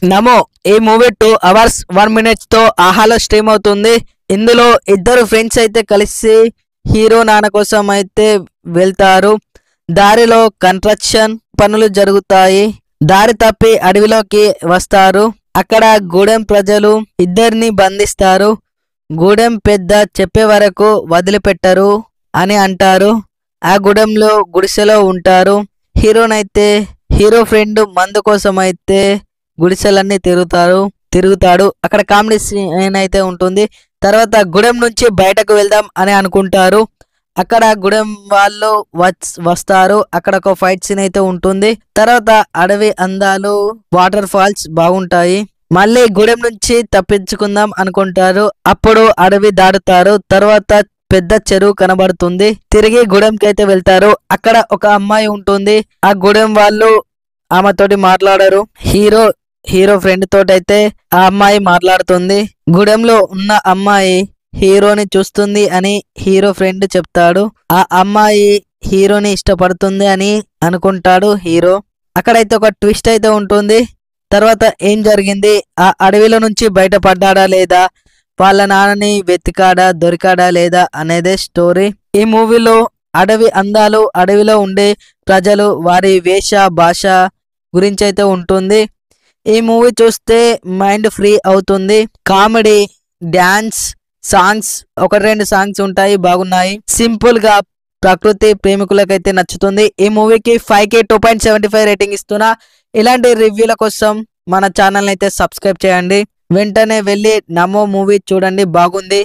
నమో ఈ movie 2 hours 1 minute తో ఆహాలో స్ట్రీమ్ అవుతుంది. ఇందులో ఇద్దరు ఫ్రెండ్స్ అయితే కలిసి హీరో నాన్న కోసం అయితే వెళ్తారు. దారిలో కన్స్ట్రక్షన్ పనులు జరుగుతాయి. దారి తప్పి అడవిలోకి వస్తారు. అక్కడ గూడెం ప్రజలు ఇద్దరిని బంధిస్తారు. గూడెం పెద్ద చెప్పే వరకు వదిలిపెట్టరు అని అంటారు. ఆ గూడెంలో గుడిసెలో ఉంటారు. హీరో ఫ్రెండ్ మందు కోసం అయితే గుడిసెలన్నీ తిరుగుతాడు. అక్కడ కామెడీ సీన్ అయితే ఉంటుంది. తర్వాత గూడెం నుంచి బయటకు వెళ్దాం అని అనుకుంటారు. అక్కడ గూడెం వాళ్ళు వస్తారు. అక్కడ ఒక ఫైట్ సీన్ అయితే ఉంటుంది. తర్వాత అడవి అందాలు, వాటర్ ఫాల్స్ బాగుంటాయి. మళ్ళీ గూడెం నుంచి తప్పించుకుందాం అనుకుంటారు. అప్పుడు అడవి దాటుతారు. తర్వాత పెద్ద చెరువు కనబడుతుంది. తిరిగి గూడెంకి అయితే వెళ్తారు. అక్కడ ఒక అమ్మాయి ఉంటుంది. ఆ గూడెం వాళ్ళు ఆమెతోటి మాట్లాడరు. హీరో ఫ్రెండ్ తోటైతే ఆ అమ్మాయి మాట్లాడుతుంది. గూడెంలో ఉన్న అమ్మాయి హీరోని చూస్తుంది అని హీరో ఫ్రెండ్ చెప్తాడు. ఆ అమ్మాయి హీరోని ఇష్టపడుతుంది అని అనుకుంటాడు హీరో. అక్కడైతే ఒక ట్విస్ట్ అయితే ఉంటుంది. తర్వాత ఏం జరిగింది, ఆ అడవిలో నుంచి బయటపడ్డాడా లేదా, వాళ్ళ నాన్నని వెతికాడా, దొరికాడా లేదా అనేదే స్టోరీ. ఈ మూవీలో అడవి అందాలు, అడవిలో ఉండే ప్రజలు, వారి వేష భాష గురించి అయితే ఉంటుంది. ఈ మూవీ చూస్తే మైండ్ ఫ్రీ అవుతుంది. కామెడీ, డ్యాన్స్, సాంగ్స్, 1-2 సాంగ్స్ ఉంటాయి, బాగున్నాయి. సింపుల్ గా ప్రకృతి ప్రేమికులకైతే నచ్చుతుంది. ఈ మూవీకి 5K 2.75 రేటింగ్ ఇస్తున్నా. ఇలాంటి రివ్యూల కోసం మన ఛానల్ అయితే సబ్స్క్రైబ్ చేయండి. వెంటనే వెళ్ళి నమో మూవీ చూడండి, బాగుంది.